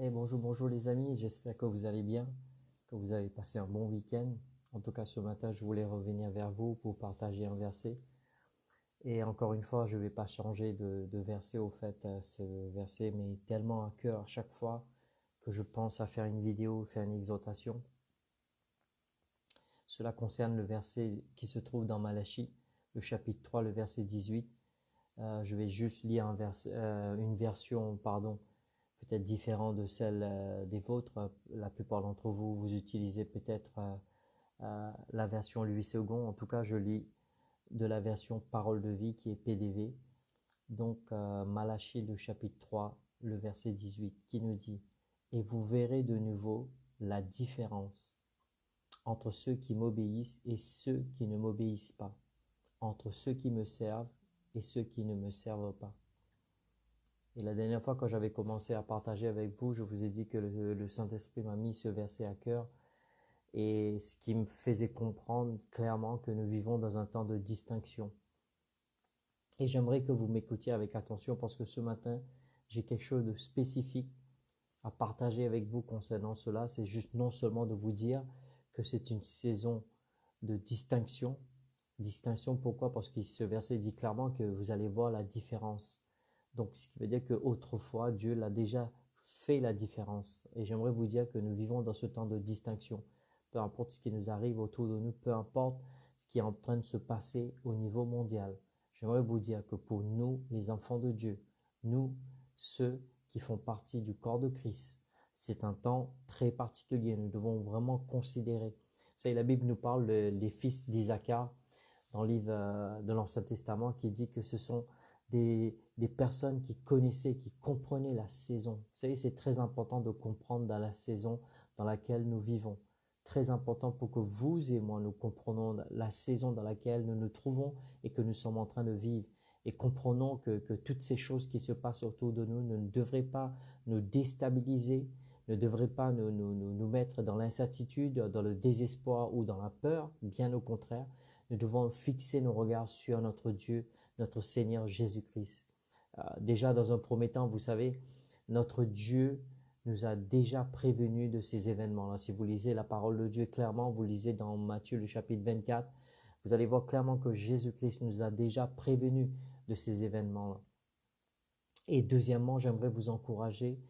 Bonjour les amis, j'espère que vous allez bien, que vous avez passé un bon week-end. En tout cas, ce matin, je voulais revenir vers vous pour partager un verset. Et encore une fois, je ne vais pas changer de verset au fait. Ce verset m'est tellement à cœur à chaque fois que je pense à faire une vidéo, faire une exhortation. Cela concerne le verset qui se trouve dans Malachie, le chapitre 3, le verset 18. Je vais juste lire une version, peut-être différente de celle des vôtres. La plupart d'entre vous, vous utilisez peut-être la version Louis II. En tout cas, je lis de la version Parole de vie qui est PDV. Donc, Malachie, le chapitre 3, le verset 18, qui nous dit « Et vous verrez de nouveau la différence entre ceux qui m'obéissent et ceux qui ne m'obéissent pas, entre ceux qui me servent et ceux qui ne me servent pas. » Et la dernière fois, quand j'avais commencé à partager avec vous, je vous ai dit que le Saint-Esprit m'a mis ce verset à cœur et ce qui me faisait comprendre clairement que nous vivons dans un temps de distinction. Et j'aimerais que vous m'écoutiez avec attention parce que ce matin, j'ai quelque chose de spécifique à partager avec vous concernant cela. C'est juste non seulement de vous dire que c'est une saison de distinction. Distinction, pourquoi? Parce que ce verset dit clairement que vous allez voir la différence. Donc, ce qui veut dire qu'autrefois, Dieu l'a déjà fait la différence. Et j'aimerais vous dire que nous vivons dans ce temps de distinction. Peu importe ce qui nous arrive autour de nous, peu importe ce qui est en train de se passer au niveau mondial. J'aimerais vous dire que pour nous, les enfants de Dieu, nous, ceux qui font partie du corps de Christ, c'est un temps très particulier. Nous devons vraiment considérer. Vous savez, la Bible nous parle des fils d'Isaacar dans le livre de l'Ancien Testament qui dit que ce sont des personnes qui connaissaient, qui comprenaient la saison. Vous savez, c'est très important de comprendre dans la saison dans laquelle nous vivons. Très important pour que vous et moi, nous comprenions la saison dans laquelle nous nous trouvons et que nous sommes en train de vivre. Et comprenons que toutes ces choses qui se passent autour de nous ne devraient pas nous déstabiliser, ne devraient pas nous mettre dans l'incertitude, dans le désespoir ou dans la peur. Bien au contraire, nous devons fixer nos regards sur notre Dieu, notre Seigneur Jésus-Christ. Déjà, dans un premier temps, vous savez, notre Dieu nous a déjà prévenus de ces événements-là. Si vous lisez la parole de Dieu clairement, vous lisez dans Matthieu le chapitre 24, vous allez voir clairement que Jésus-Christ nous a déjà prévenus de ces événements-là. Et deuxièmement, j'aimerais vous encourager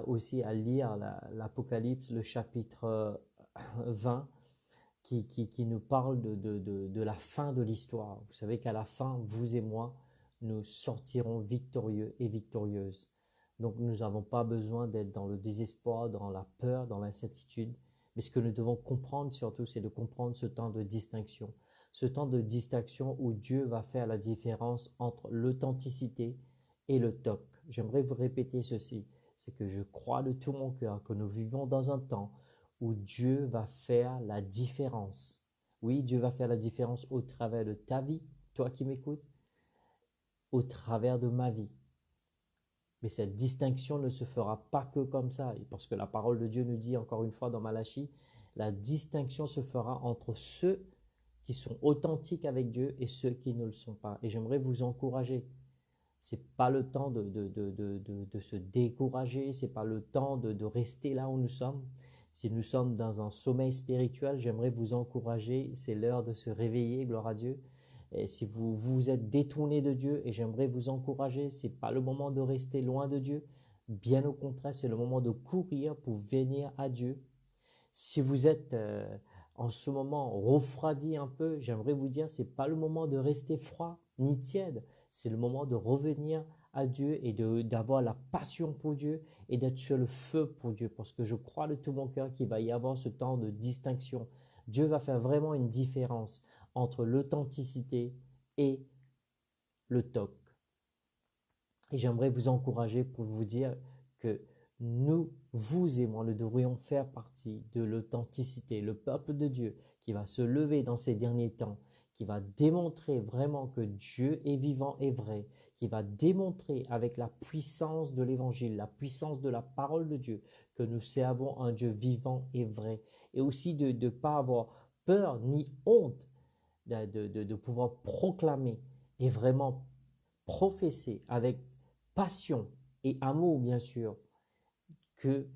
aussi à lire l'Apocalypse, le chapitre 20, qui nous parle de la fin de l'histoire. Vous savez qu'à la fin, vous et moi, nous sortirons victorieux et victorieuses. Donc nous n'avons pas besoin d'être dans le désespoir, dans la peur, dans l'incertitude. Mais ce que nous devons comprendre surtout, c'est de comprendre ce temps de distinction. Ce temps de distinction où Dieu va faire la différence entre l'authenticité et le toc. J'aimerais vous répéter ceci, c'est que je crois de tout mon cœur que nous vivons dans un temps où Dieu va faire la différence. Oui, Dieu va faire la différence au travers de ta vie, toi qui m'écoutes, au travers de ma vie. Mais cette distinction ne se fera pas que comme ça, parce que la parole de Dieu nous dit encore une fois dans Malachie, la distinction se fera entre ceux qui sont authentiques avec Dieu et ceux qui ne le sont pas. Et j'aimerais vous encourager. C'est pas le temps de se décourager, c'est pas le temps de rester là où nous sommes. Si nous sommes dans un sommeil spirituel, j'aimerais vous encourager, c'est l'heure de se réveiller, gloire à Dieu. Et si vous vous êtes détourné de Dieu, et j'aimerais vous encourager, c'est pas le moment de rester loin de Dieu. Bien au contraire, c'est le moment de courir pour venir à Dieu. Si vous êtes en ce moment refroidi un peu, j'aimerais vous dire, c'est pas le moment de rester froid ni tiède. C'est le moment de revenir à Dieu et d'avoir la passion pour Dieu et d'être sur le feu pour Dieu. Parce que je crois de tout mon cœur qu'il va y avoir ce temps de distinction. Dieu va faire vraiment une différence entre l'authenticité et le toc. Et j'aimerais vous encourager pour vous dire que nous, vous et moi, nous devrions faire partie de l'authenticité, le peuple de Dieu qui va se lever dans ces derniers temps, qui va démontrer vraiment que Dieu est vivant et vrai, qui va démontrer avec la puissance de l'évangile, la puissance de la parole de Dieu, que nous servons un Dieu vivant et vrai. Et aussi de ne pas avoir peur ni honte de pouvoir proclamer et vraiment professer avec passion et amour, bien sûr, que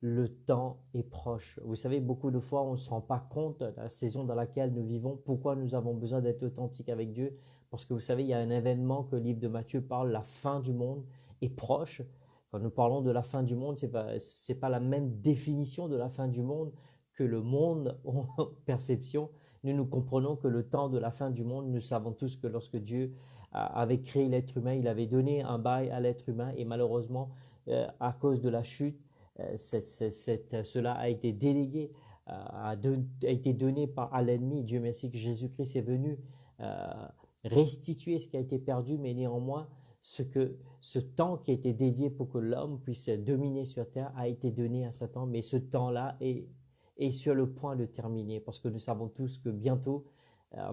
le temps est proche. Vous savez, beaucoup de fois, on ne se rend pas compte de la saison dans laquelle nous vivons, pourquoi nous avons besoin d'être authentiques avec Dieu. Parce que vous savez, il y a un événement que le livre de Matthieu parle, la fin du monde est proche. Quand nous parlons de la fin du monde, c'est pas la même définition de la fin du monde que le monde en perception. Nous comprenons que le temps de la fin du monde, nous savons tous que lorsque Dieu avait créé l'être humain, il avait donné un bail à l'être humain et malheureusement, à cause de la chute, cela a été délégué, a été donné à l'ennemi. Dieu merci que Jésus-Christ est venu restituer ce qui a été perdu, mais néanmoins, ce temps qui a été dédié pour que l'homme puisse dominer sur terre a été donné à Satan, mais ce temps-là est sur le point de terminer, parce que nous savons tous que bientôt,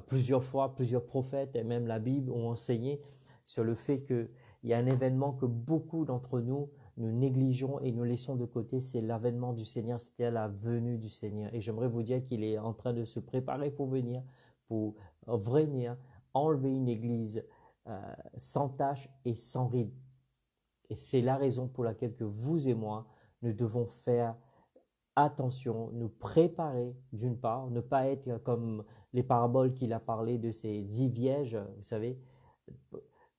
plusieurs fois, plusieurs prophètes et même la Bible ont enseigné sur le fait qu'il y a un événement que beaucoup d'entre nous négligeons et nous laissons de côté, c'est l'avènement du Seigneur, c'est-à-dire la venue du Seigneur. Et j'aimerais vous dire qu'il est en train de se préparer pour venir, pour venir enlever une église sans tache et sans ride. Et c'est la raison pour laquelle que vous et moi, nous devons faire attention, nous préparer d'une part, ne pas être comme les paraboles qu'il a parlé de ces 10 vierges, vous savez,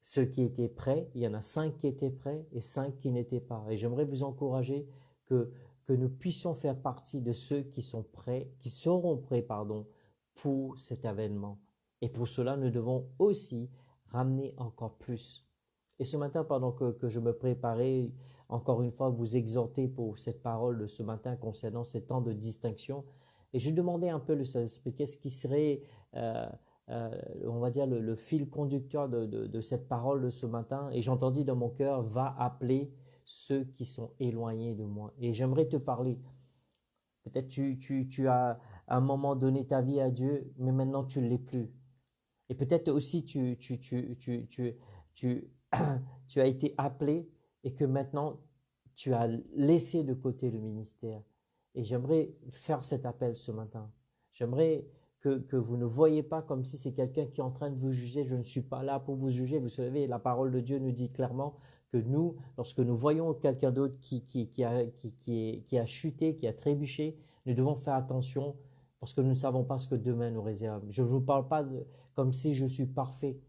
ceux qui étaient prêts, il y en a 5 qui étaient prêts et 5 qui n'étaient pas. Et j'aimerais vous encourager que nous puissions faire partie de ceux qui sont prêts, qui seront prêts, pour cet avènement. Et pour cela, nous devons aussi ramener encore plus. Et ce matin, pendant que je me préparais, encore une fois, vous exhorter pour cette parole de ce matin concernant ces temps de distinction. Et je demandais un peu le Saint-Esprit, qu'est-ce qui serait, on va dire, le fil conducteur de cette parole de ce matin. Et j'entendis dans mon cœur, va appeler ceux qui sont éloignés de moi. Et j'aimerais te parler. Peut-être tu as à un moment donné ta vie à Dieu, mais maintenant tu ne l'es plus. Et peut-être aussi tu tu as été appelé et que maintenant tu as laissé de côté le ministère. Et j'aimerais faire cet appel ce matin. J'aimerais que vous ne voyez pas comme si c'est quelqu'un qui est en train de vous juger. Je ne suis pas là pour vous juger. Vous savez, la parole de Dieu nous dit clairement que nous, lorsque nous voyons quelqu'un d'autre qui a chuté, qui a trébuché, nous devons faire attention parce que nous ne savons pas ce que demain nous réserve. Je ne vous parle pas comme si je suis parfait.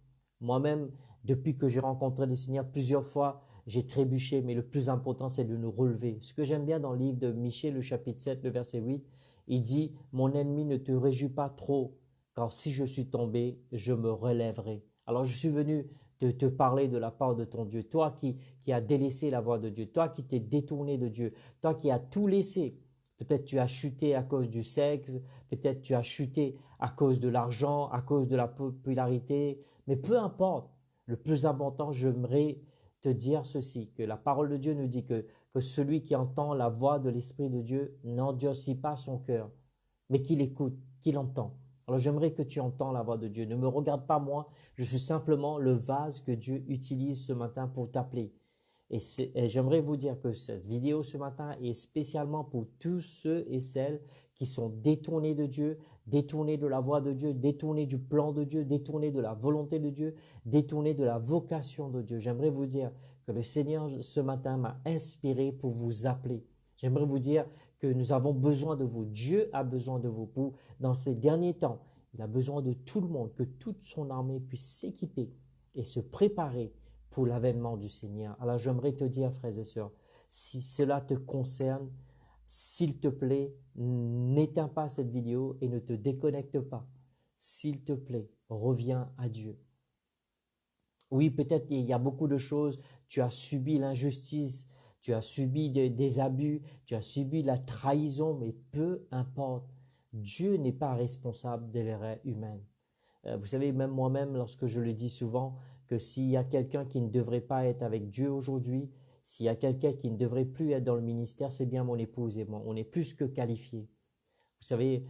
Moi-même, depuis que j'ai rencontré le Seigneur plusieurs fois, j'ai trébuché, mais le plus important, c'est de nous relever. Ce que j'aime bien dans le livre de Michée, le chapitre 7, le verset 8, il dit « Mon ennemi, ne te réjouis pas trop, car si je suis tombé, je me relèverai. » Alors, je suis venu te parler de la part de ton Dieu, toi qui as délaissé la voie de Dieu, toi qui t'es détourné de Dieu, toi qui as tout laissé. Peut-être tu as chuté à cause du sexe, peut-être tu as chuté à cause de l'argent, à cause de la popularité, mais peu importe. Le plus important, j'aimerais te dire ceci, que la parole de Dieu nous dit que celui qui entend la voix de l'Esprit de Dieu n'endurcit pas son cœur, mais qu'il écoute, qu'il entend. Alors j'aimerais que tu entends la voix de Dieu. Ne me regarde pas moi, je suis simplement le vase que Dieu utilise ce matin pour t'appeler. Et j'aimerais vous dire que cette vidéo ce matin est spécialement pour tous ceux et celles qui sont détournés de Dieu, détournés de la voie de Dieu, détournés du plan de Dieu, détournés de la volonté de Dieu, détournés de la vocation de Dieu. J'aimerais vous dire que le Seigneur ce matin m'a inspiré pour vous appeler. J'aimerais vous dire que nous avons besoin de vous. Dieu a besoin de vous. Dans ces derniers temps, il a besoin de tout le monde, que toute son armée puisse s'équiper et se préparer pour l'avènement du Seigneur. Alors j'aimerais te dire, frères et sœurs, si cela te concerne, s'il te plaît, n'éteins pas cette vidéo et ne te déconnecte pas. S'il te plaît, reviens à Dieu. Oui, peut-être il y a beaucoup de choses, tu as subi l'injustice, tu as subi des abus, tu as subi la trahison, mais peu importe, Dieu n'est pas responsable de l'erreur humaine. Vous savez, même moi-même, lorsque je le dis souvent, que s'il y a quelqu'un qui ne devrait pas être avec Dieu aujourd'hui, s'il y a quelqu'un qui ne devrait plus être dans le ministère, c'est bien mon épouse et moi. On est plus que qualifiés. Vous savez,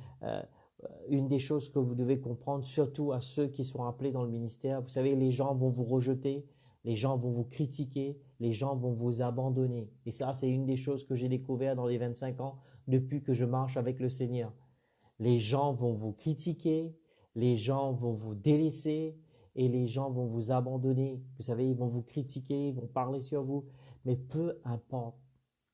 une des choses que vous devez comprendre, surtout à ceux qui sont appelés dans le ministère, vous savez, les gens vont vous rejeter, les gens vont vous critiquer, les gens vont vous abandonner. Et ça, c'est une des choses que j'ai découvert dans les 25 ans depuis que je marche avec le Seigneur. Les gens vont vous critiquer, les gens vont vous délaisser et les gens vont vous abandonner. Vous savez, ils vont vous critiquer, ils vont parler sur vous, mais peu importe.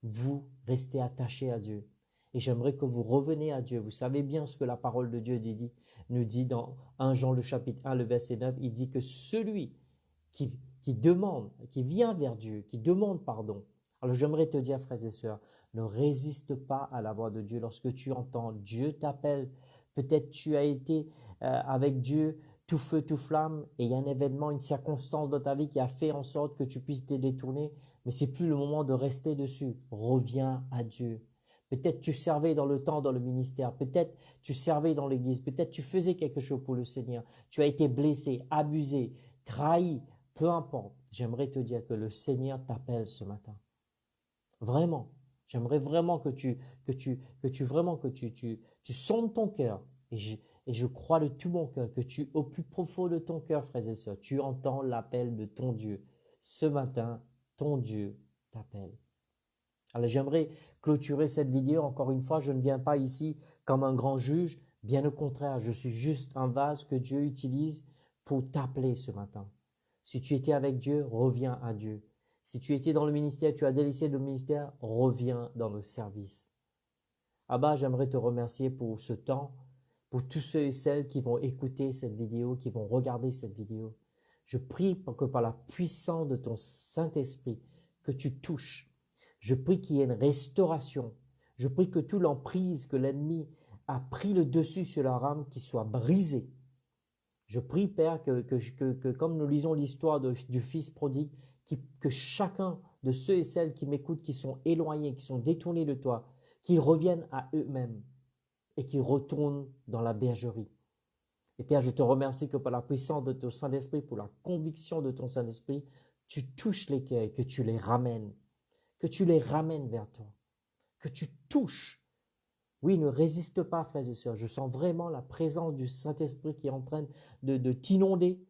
vous restez attachés à Dieu. Et j'aimerais que vous reveniez à Dieu. Vous savez bien ce que la parole de Dieu nous dit dans 1 Jean le chapitre 1, le verset 9. Il dit que celui qui demande, qui vient vers Dieu, qui demande pardon. Alors j'aimerais te dire, frères et sœurs, ne résiste pas à la voix de Dieu. Lorsque tu entends Dieu t'appelle, peut-être tu as été avec Dieu tout feu, tout flamme, et il y a un événement, une circonstance dans ta vie qui a fait en sorte que tu puisses te détourner, mais c'est plus le moment de rester dessus. Reviens à Dieu. Peut-être tu servais dans le temps, dans le ministère, peut-être tu servais dans l'église, peut-être tu faisais quelque chose pour le Seigneur. Tu as été blessé, abusé, trahi, peu importe. J'aimerais te dire que le Seigneur t'appelle ce matin. Vraiment. J'aimerais vraiment tu sondes ton cœur. Et je crois de tout mon cœur que au plus profond de ton cœur, frères et sœurs, tu entends l'appel de ton Dieu. Ce matin, ton Dieu t'appelle. Alors j'aimerais clôturer cette vidéo. Encore une fois, je ne viens pas ici comme un grand juge. Bien au contraire, je suis juste un vase que Dieu utilise pour t'appeler ce matin. Si tu étais avec Dieu, reviens à Dieu. Si tu étais dans le ministère, tu as délaissé le ministère, reviens dans le service. Abba, j'aimerais te remercier pour ce temps, pour tous ceux et celles qui vont écouter cette vidéo, qui vont regarder cette vidéo. Je prie pour que par la puissance de ton Saint-Esprit, que tu touches. Je prie qu'il y ait une restauration. Je prie que toute l'emprise que l'ennemi a pris le dessus sur leur âme, qu'il soit brisé. Je prie, Père, que comme nous lisons l'histoire du Fils prodigue, que chacun de ceux et celles qui m'écoutent, qui sont éloignés, qui sont détournés de toi, qu'ils reviennent à eux-mêmes et qu'ils retournent dans la bergerie. Et Père, je te remercie que par la puissance de ton Saint-Esprit, pour la conviction de ton Saint-Esprit, tu touches les cœurs, que tu les ramènes vers toi, que tu touches. Oui, ne résiste pas, frères et sœurs. Je sens vraiment la présence du Saint-Esprit qui est en train de t'inonder.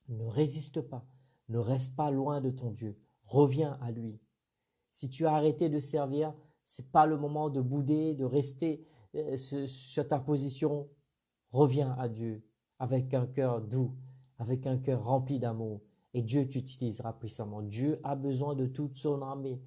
Ne résiste pas. Ne reste pas loin de ton Dieu. Reviens à lui. Si tu as arrêté de servir, ce n'est pas le moment de bouder, de rester sur ta position. Reviens à Dieu avec un cœur doux, avec un cœur rempli d'amour. Et Dieu t'utilisera puissamment. Dieu a besoin de toute son armée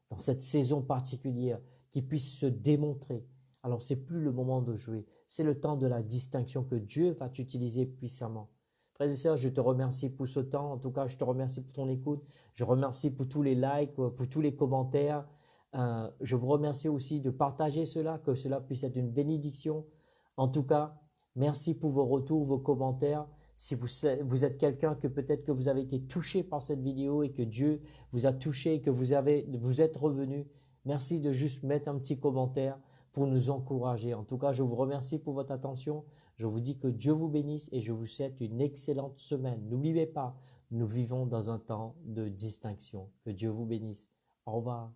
dans cette saison particulière qui puisse se démontrer. Alors c'est plus le moment de jouer, c'est le temps de la distinction que Dieu va t'utiliser puissamment. Frères et sœurs, je te remercie pour ce temps. En tout cas, je te remercie pour ton écoute. Je remercie pour tous les likes, pour tous les commentaires. Je vous remercie aussi de partager cela, que cela puisse être une bénédiction. En tout cas, merci pour vos retours, vos commentaires. Si vous êtes quelqu'un que peut-être que vous avez été touché par cette vidéo et que Dieu vous a touché et que vous êtes revenu, merci de juste mettre un petit commentaire pour nous encourager. En tout cas, je vous remercie pour votre attention. Je vous dis que Dieu vous bénisse et je vous souhaite une excellente semaine. N'oubliez pas, nous vivons dans un temps de distinction. Que Dieu vous bénisse. Au revoir.